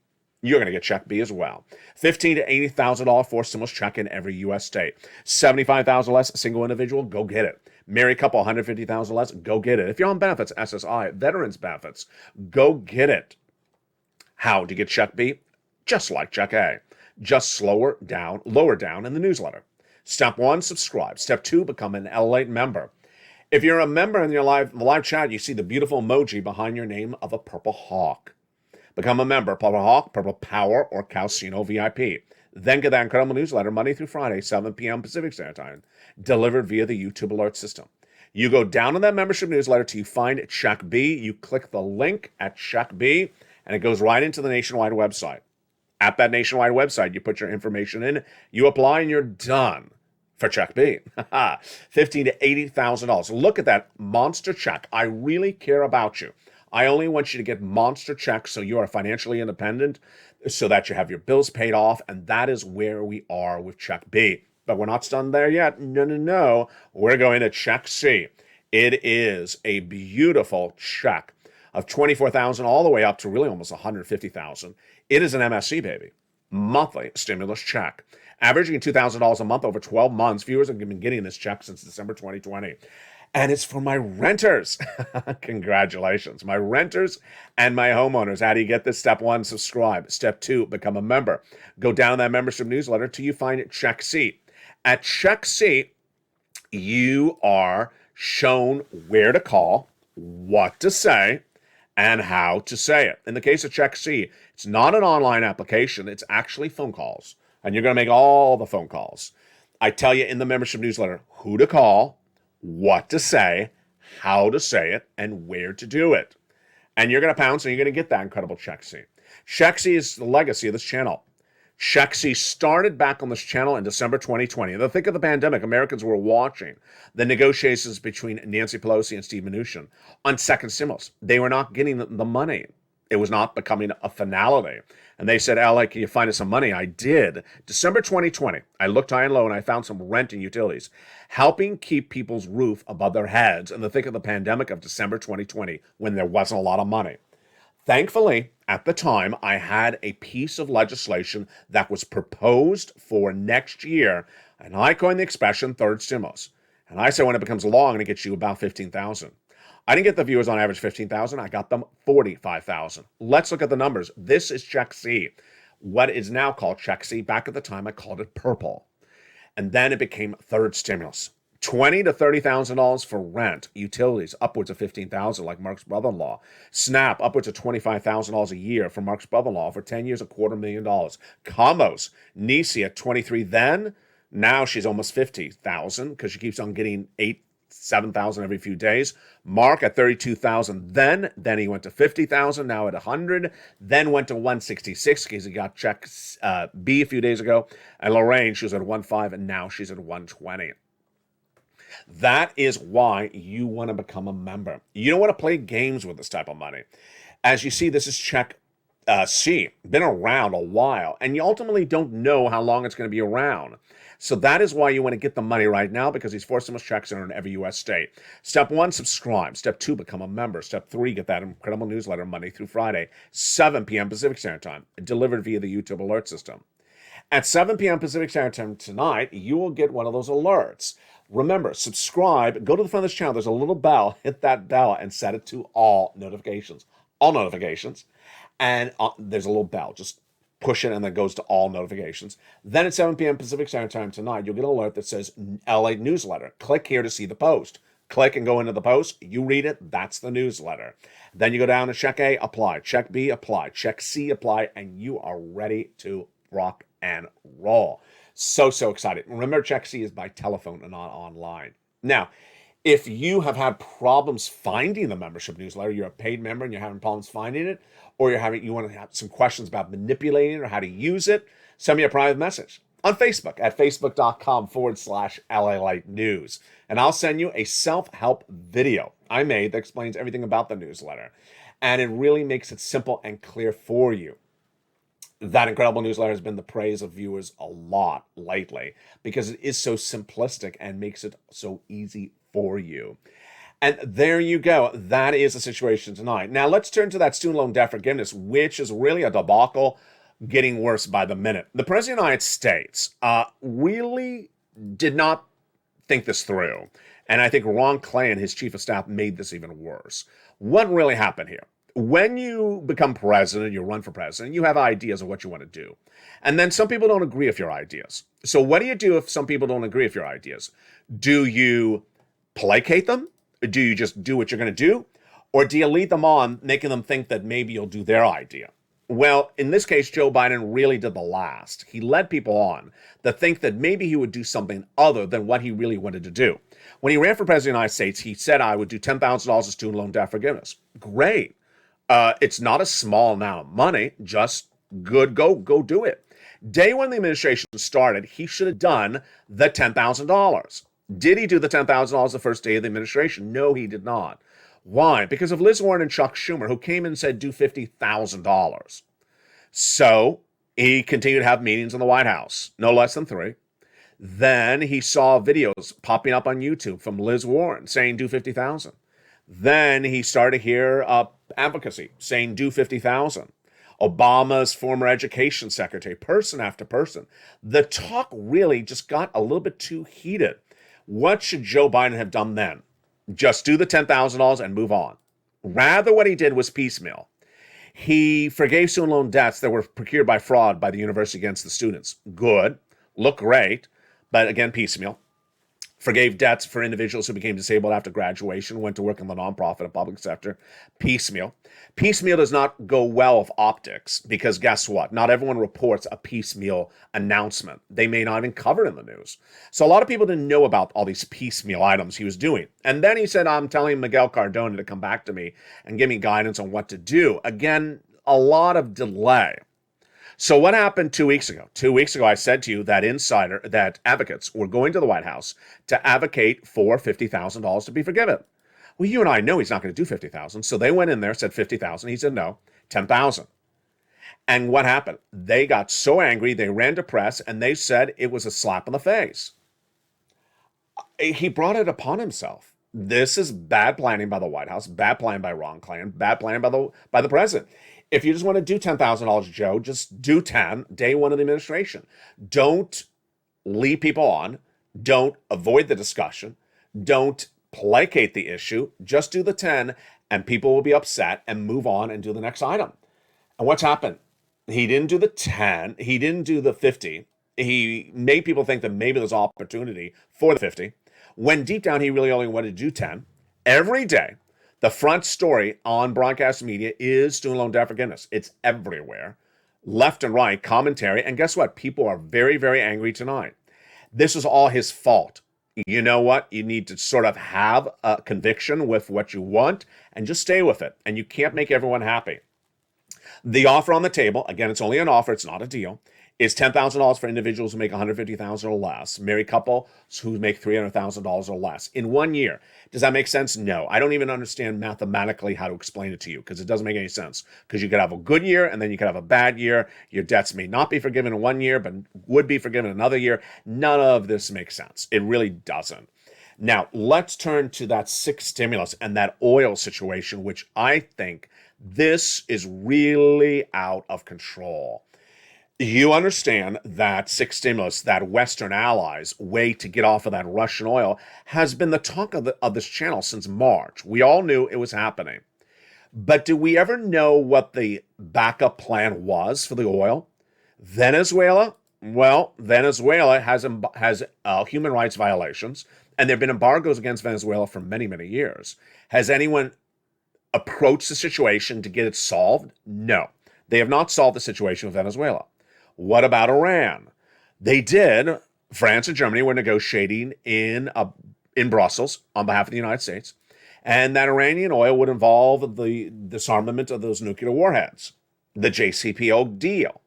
S2: You're going to get Check B as well. $15,000 to $80,000 4 stimulus check in every U.S. state. 75,000 less, single individual, go get it. Married couple, 150,000 less, go get it. If you're on benefits, SSI, veterans benefits, go get it. How to get Check B? Just like Check A. Just lower down in the newsletter. Step 1, subscribe. Step 2, become an LALATE member. If you're a member in your live chat, you see the beautiful emoji behind your name of a Purple Hawk. Become a member, Purple Hawk, Purple Power, or Casino VIP. Then get that incredible newsletter Monday through Friday, 7 p.m. Pacific Standard Time, delivered via the YouTube alert system. You go down in that membership newsletter till you find Check B. You click the link at Check B, and it goes right into the nationwide website. At that nationwide website, you put your information in, you apply, and you're done for Check B. $15,000 to $80,000. Look at that monster check. I really care about you. I only want you to get monster checks so you are financially independent, so that you have your bills paid off, and that is where we are with Check B. But we're not done there yet. No. We're going to Check C. It is a beautiful check of $24,000 all the way up to really almost $150,000. It is an MSC, baby. Monthly stimulus check. Averaging $2,000 a month over 12 months. Viewers have been getting this check since December 2020. And it's for my renters. Congratulations. My renters and my homeowners. How do you get this? Step 1, subscribe. Step 2, become a member. Go down that membership newsletter till you find Check C. At Check C, you are shown where to call, what to say, and how to say it. In the case of Check C, it's not an online application. It's actually phone calls. And you're going to make all the phone calls. I tell you in the membership newsletter who to call, what to say, how to say it, and where to do it. And you're going to pounce and you're going to get that incredible Check C. Check C is the legacy of this channel. Check C started back on this channel in December 2020. In the thick of the pandemic, Americans were watching the negotiations between Nancy Pelosi and Steve Mnuchin on second stimulus. They were not getting the money. It was not becoming a finality. And they said, "LA, can you find us some money?" I did. December 2020, I looked high and low and I found some rent and utilities, helping keep people's roof above their heads in the thick of the pandemic of December 2020 when there wasn't a lot of money. Thankfully, at the time, I had a piece of legislation that was proposed for next year, and I coined the expression third stimulus. And I said when it becomes law, I'm going to get you about 15,000. I didn't get the viewers on average 15,000. I got them 45,000. Let's look at the numbers. This is Check C. What is now called Check C. Back at the time, I called it purple. And then it became third stimulus. $20,000 to $30,000 for rent, utilities upwards of $15,000, like Mark's brother-in-law. SNAP upwards of $25,000 a year for Mark's brother-in-law for 10 years, $250,000. Combos, Nisi at 23 then, now she's almost 50,000 because she keeps on getting 7,000 every few days. Mark at 32,000 then he went to 50,000, now at 100, then went to 166 because he got check B a few days ago. And Lorraine, she was at 1.5 and now she's at 120. That is why you want to become a member. You don't want to play games with this type of money. As you see, this is check C, been around a while, and you ultimately don't know how long it's going to be around. So that is why you want to get the money right now, because these four stimulus checks are in every U.S. state. Step 1, subscribe. Step 2, become a member. Step 3, get that incredible newsletter Monday through Friday, 7 p.m. Pacific Standard Time, delivered via the YouTube alert system. At 7 p.m. Pacific Standard Time tonight, you will get one of those alerts. Remember, subscribe, go to the front of this channel. There's a little bell. Hit that bell and set it to all notifications. All notifications. And there's a little bell. Just push it and then it goes to all notifications. Then at 7 p.m. Pacific Standard Time tonight, you'll get an alert that says LA Newsletter. Click here to see the post. Click and go into the post. You read it. That's the newsletter. Then you go down to check A, apply. Check B, apply. Check C, apply. And you are ready to rock and roll. So excited. Remember, check C is by telephone and not online. Now, if you have had problems finding the membership newsletter, you're a paid member and you're having problems finding it, or you want to have some questions about manipulating it or how to use it, send me a private message on Facebook at facebook.com/LALATE news. And I'll send you a self-help video I made that explains everything about the newsletter. And it really makes it simple and clear for you. That incredible newsletter has been the praise of viewers a lot lately because it is so simplistic and makes it so easy for you. And there you go. That is the situation tonight. Now let's turn to that student loan debt forgiveness, which is really a debacle getting worse by the minute. The President of the United States really did not think this through. And I think Ron Clay and his chief of staff made this even worse. What really happened here? When you become president, you run for president, you have ideas of what you want to do. And then some people don't agree with your ideas. So what do you do if some people don't agree with your ideas? Do you placate them? Do you just do what you're going to do? Or do you lead them on, making them think that maybe you'll do their idea? Well, in this case, Joe Biden really did the last. He led people on to think that maybe he would do something other than what he really wanted to do. When he ran for president of the United States, he said, I would do $10,000 of student loan debt forgiveness. Great. It's not a small amount of money, just good, go do it. Day one the administration started, he should have done the $10,000. Did he do the $10,000 the first day of the administration? No, he did not. Why? Because of Liz Warren and Chuck Schumer, who came in and said do $50,000. So he continued to have meetings in the White House, no less than 3. Then he saw videos popping up on YouTube from Liz Warren saying do $50,000. Then he started to hear advocacy saying do $50,000. Obama's former education secretary, person after person. The talk really just got a little bit too heated. What should Joe Biden have done then? Just do the $10,000 and move on. Rather, what he did was piecemeal. He forgave student loan debts that were procured by fraud by the university against the students. Good. Look great. But again, piecemeal. Forgave debts for individuals who became disabled after graduation, went to work in the nonprofit and public sector. Piecemeal. Piecemeal does not go well with optics because guess what? Not everyone reports a piecemeal announcement. They may not even cover it in the news. So a lot of people didn't know about all these piecemeal items he was doing. And then he said, I'm telling Miguel Cardona to come back to me and give me guidance on what to do. Again, a lot of delay. So what happened 2 weeks ago? 2 weeks ago, I said to you that advocates were going to the White House to advocate for $50,000 to be forgiven. Well, you and I know he's not going to do $50,000. So they went in there, said $50,000. He said, no, $10,000. And what happened? They got so angry, they ran to press, and they said it was a slap in the face. He brought it upon himself. This is bad planning by the White House, bad planning by Ron Klain, bad planning by the president. If you just want to do $10,000, Joe, just do 10 day one of the administration. Don't lead people on. Don't avoid the discussion. Don't placate the issue. Just do the 10 and people will be upset and move on and do the next item. And what's happened? He didn't do the 10. He didn't do the 50. He made people think that maybe there's opportunity for the 50. when deep down he really only wanted to do 10. Every day, the front story on broadcast media is student loan debt forgiveness. It's everywhere, left and right, commentary. And guess what? People are very, very angry tonight. This is all his fault. You know what? You need to sort of have a conviction with what you want and just stay with it. And you can't make everyone happy. The offer on the table, again, it's only an offer, it's not a deal, is $10,000 for individuals who make $150,000 or less, married couples who make $300,000 or less in 1 year. Does that make sense? No. I don't even understand mathematically how to explain it to you because it doesn't make any sense. Because you could have a good year and then you could have a bad year. Your debts may not be forgiven in 1 year, but would be forgiven another year. None of this makes sense. It really doesn't. Now, let's turn to that sixth stimulus and that oil situation, which I think this is really out of control. You understand that sixth stimulus, that Western allies' way to get off of that Russian oil, has been the talk of this channel since March. We all knew it was happening. But do we ever know what the backup plan was for the oil? Venezuela? Well, Venezuela has human rights violations, and there have been embargoes against Venezuela for many, many years. Has anyone approached the situation to get it solved? No. They have not solved the situation with Venezuela. What about Iran? They did. France and Germany were negotiating in Brussels on behalf of the United States, and that Iranian oil would involve the disarmament of those nuclear warheads, the JCPOA deal.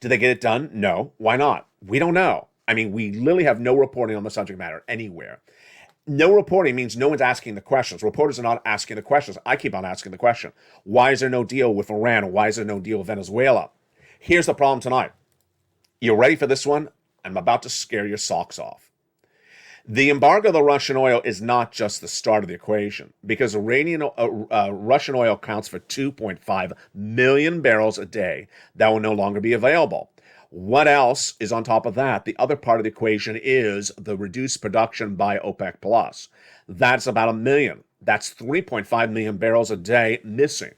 S2: Did they get it done? No. Why not? We don't know. I mean, we literally have no reporting on the subject matter anywhere. No reporting means no one's asking the questions. Reporters are not asking the questions. I keep on asking the question. Why is there no deal with Iran? Why is there no deal with Venezuela? Here's the problem tonight. You ready for this one? I'm about to scare your socks off. The embargo of the Russian oil is not just the start of the equation, because Russian oil counts for 2.5 million barrels a day that will no longer be available. What else is on top of that? The other part of the equation is the reduced production by OPEC Plus. That's about 1 million. That's 3.5 million barrels a day missing.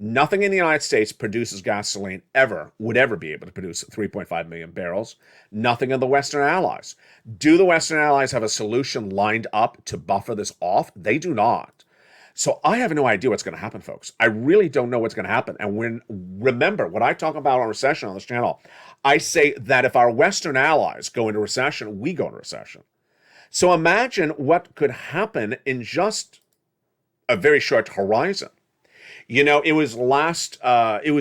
S2: Nothing in the United States produces gasoline would ever be able to produce 3.5 million barrels. Nothing in the Western Allies. Do the Western Allies have a solution lined up to buffer this off? They do not. So I have no idea what's going to happen, folks. I really don't know what's going to happen. And remember, when I talk about a recession on this channel, I say that if our Western allies go into recession, we go into recession. So imagine what could happen in just a very short horizon. You know, it was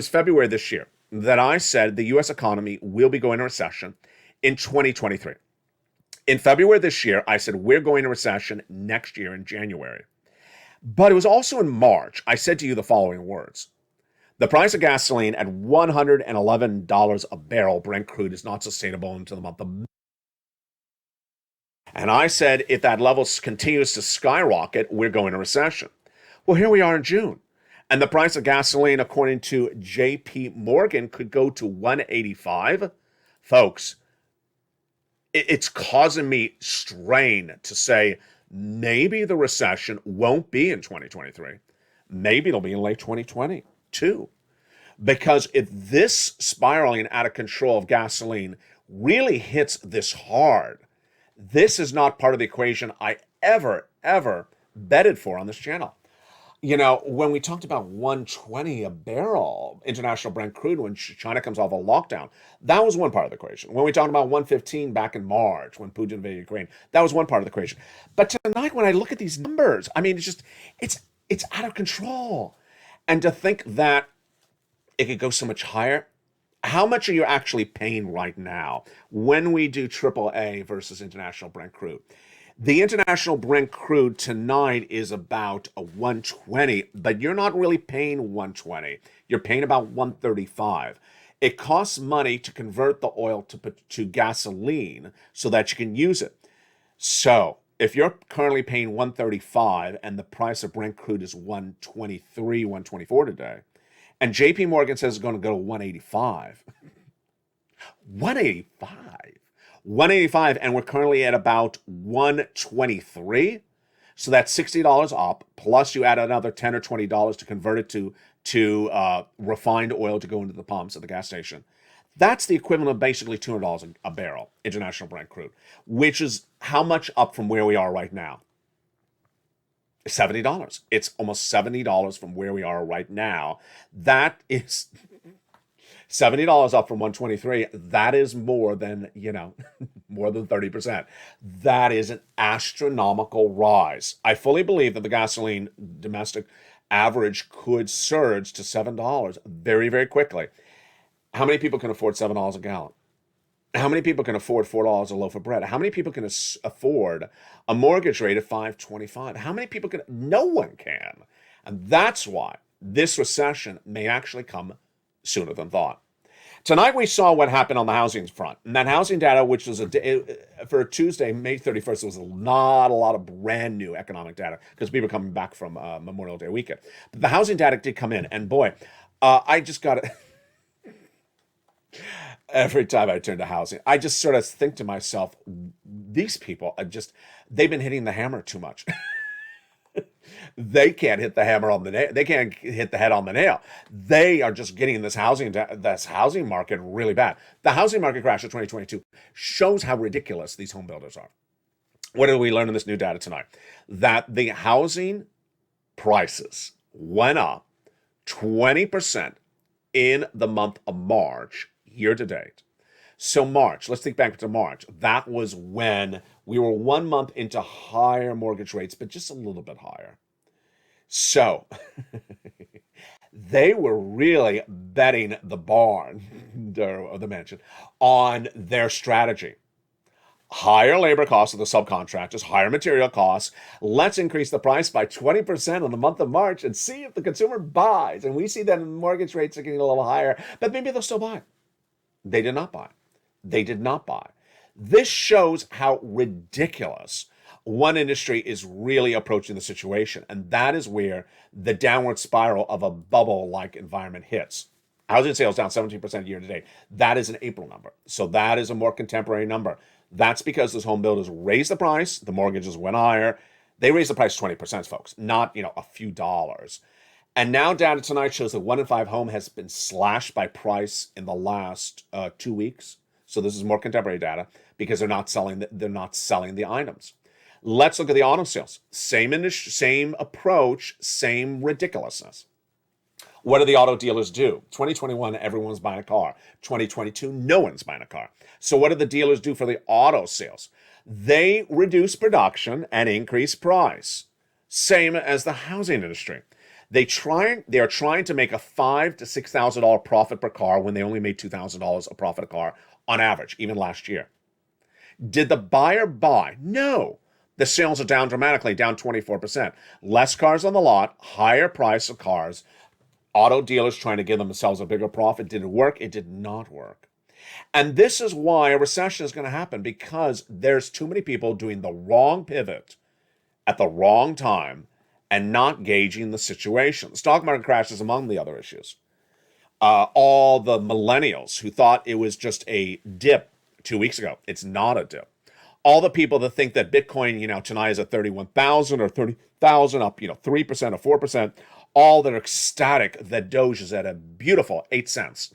S2: February this year that I said the U.S. economy will be going into recession in 2023. In February this year, I said we're going into recession next year in January. But it was also in March, I said to you the following words. The price of gasoline at $111 a barrel, Brent crude, is not sustainable until the month of May. And I said if that level continues to skyrocket, we're going into recession. Well, here we are in June. And the price of gasoline, according to J.P. Morgan, could go to $185. Folks, it's causing me strain to say maybe the recession won't be in 2023. Maybe it'll be in late 2022. Because if this spiraling out of control of gasoline really hits this hard, this is not part of the equation I ever betted for on this channel. You know, when we talked about 120 a barrel, international Brent crude, when China comes off a lockdown, that was one part of the equation. When we talked about 115 back in March, when Putin invaded Ukraine, that was one part of the equation. But tonight, when I look at these numbers, I mean, it's out of control. And to think that it could go so much higher, how much are you actually paying right now when we do AAA versus international Brent crude? The international Brent crude tonight is about a 120, but you're not really paying 120. You're paying about 135. It costs money to convert the oil to gasoline so that you can use it. So if you're currently paying 135 and the price of Brent crude is 123, 124 today, and JP Morgan says it's going to go to 185. 185, and we're currently at about 123. So that's $60 up, plus you add another $10 or $20 to convert it to refined oil to go into the pumps at the gas station. That's the equivalent of basically $200 a barrel, international Brent crude, which is how much up from where we are right now? $70. It's almost $70 from where we are right now. That is $70 up from 123. That is more than, more than 30%. That is an astronomical rise. I fully believe that the gasoline domestic average could surge to $7 very, very quickly. How many people can afford $7 a gallon? How many people can afford $4 a loaf of bread? How many people can afford a mortgage rate of 5.25? How many people can? No one can. And that's why this recession may actually come sooner than thought. Tonight we saw what happened on the housing front. And that housing data, which was for Tuesday, May 31st, was not a lot of brand new economic data because people are coming back from Memorial Day weekend. But the housing data did come in. And boy, I just got it. Every time I turn to housing, I just sort of think to myself, these people they've been hitting the hammer too much. They can't hit the hammer on the nail. They can't hit the head on the nail. They are just getting this housing market really bad. The housing market crash of 2022 shows how ridiculous these home builders are. What did we learn in this new data tonight? That the housing prices went up 20% in the month of March, year to date. So March, let's think back to March. That was when we were 1 month into higher mortgage rates, but just a little bit higher. So they were really betting the barn, or the mansion, on their strategy. Higher labor costs of the subcontractors, higher material costs. Let's increase the price by 20% in the month of March and see if the consumer buys. And we see that mortgage rates are getting a little higher, but maybe they'll still buy. They did not buy. They did not buy. This shows how ridiculous one industry is really approaching the situation. And that is where the downward spiral of a bubble-like environment hits. Housing sales down 17% year to date. That is an April number. So that is a more contemporary number. That's because those home builders raised the price. The mortgages went higher. They raised the price 20%, folks, not, a few dollars. And now data tonight shows that 1 in 5 home has been slashed by price in the last 2 weeks. So this is more contemporary data because they're not selling the items. Let's look at the auto sales. Same industry, same approach, same ridiculousness. What do the auto dealers do? 2021, everyone's buying a car. 2022, no one's buying a car. So what do the dealers do for the auto sales? They reduce production and increase price. Same as the housing industry. They are trying to make a $5,000 to $6,000 profit per car when they only made $2,000 a profit a car on average, even last year. Did the buyer buy? No. The sales are down dramatically, down 24%. Less cars on the lot, higher price of cars. Auto dealers trying to give themselves a bigger profit. Did it work? It did not work. And this is why a recession is going to happen, because there's too many people doing the wrong pivot at the wrong time and not gauging the situation. The stock market crash is among the other issues. All the millennials who thought it was just a dip 2 weeks ago. It's not a dip. All the people that think that Bitcoin, tonight is at 31,000 or 30,000, up, 3% or 4%, all that are ecstatic that Doge is at a beautiful 8 cents.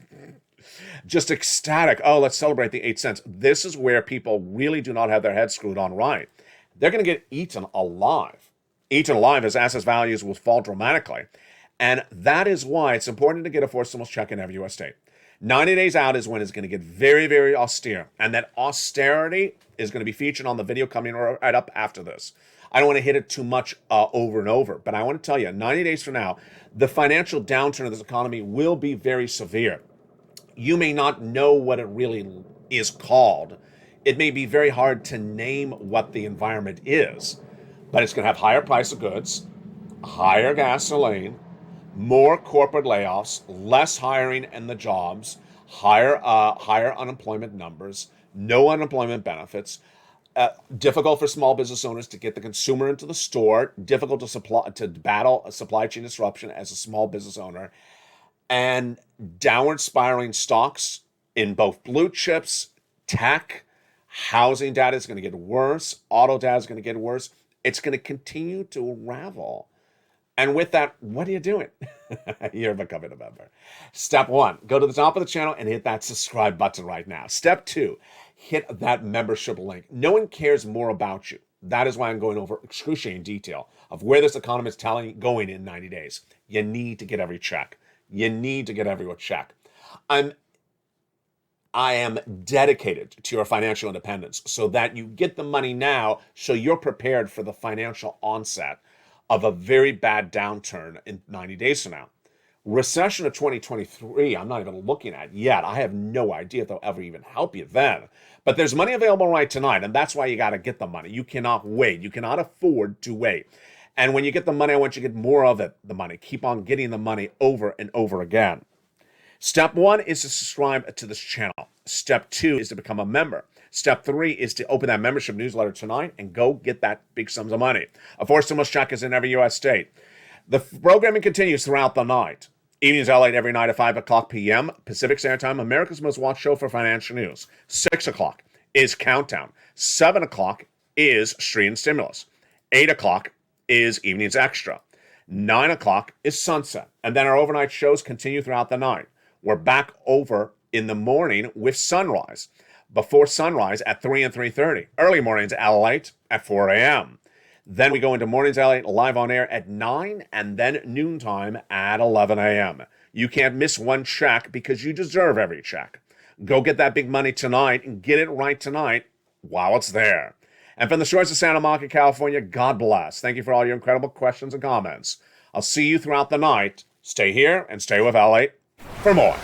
S2: Just ecstatic. Oh, let's celebrate the 8 cents. This is where people really do not have their heads screwed on right. They're going to get eaten alive. Eaten alive as asset values will fall dramatically. And that is why it's important to get a forced stimulus check in every U.S. state. 90 days out is when it's going to get very, very austere. And that austerity is going to be featured on the video coming right up after this. I don't want to hit it too much over and over, but I want to tell you, 90 days from now, the financial downturn of this economy will be very severe. You may not know what it really is called. It may be very hard to name what the environment is, but it's going to have higher price of goods, higher gasoline, more corporate layoffs, less hiring in the jobs, higher unemployment numbers, no unemployment benefits, difficult for small business owners to get the consumer into the store, difficult to battle a supply chain disruption as a small business owner, and downward spiraling stocks in both blue chips, tech, housing data is going to get worse, auto data is going to get worse. It's going to continue to unravel. And with that, what are you doing? You're becoming a member. Step 1, go to the top of the channel and hit that subscribe button right now. Step 2, hit that membership link. No one cares more about you. That is why I'm going over excruciating detail of where this economy is going in 90 days. You need to get every check. You need to get every check. I am dedicated to your financial independence so that you get the money now so you're prepared for the financial onset of a very bad downturn in 90 days from now. Recession of 2023, I'm not even looking at yet. I have no idea if they'll ever even help you then. But there's money available right tonight, and that's why you got to get the money. You cannot wait. You cannot afford to wait. And when you get the money, I want you to get more of it, the money. Keep on getting the money over and over again. Step 1 is to subscribe to this channel. Step 2 is to become a member. Step 3 is to open that membership newsletter tonight and go get that big sums of money. A forced stimulus check is in every U.S. state. The programming continues throughout the night. Evenings LALATE every night at 5 o'clock p.m. Pacific Standard Time, America's most watched show for financial news. 6 o'clock is Countdown. 7 o'clock is Street and Stimulus. 8 o'clock is Evenings Extra. 9 o'clock is Sunset. And then our overnight shows continue throughout the night. We're back over in the morning with Sunrise. Before sunrise at 3 and 3:30. Early mornings LALATE at 4 a.m. Then we go into mornings LALATE live on air at 9 and then noontime at 11 a.m. You can't miss one check because you deserve every check. Go get that big money tonight and get it right tonight while it's there. And from the shores of Santa Monica, California, God bless. Thank you for all your incredible questions and comments. I'll see you throughout the night. Stay here and stay with LALATE for more.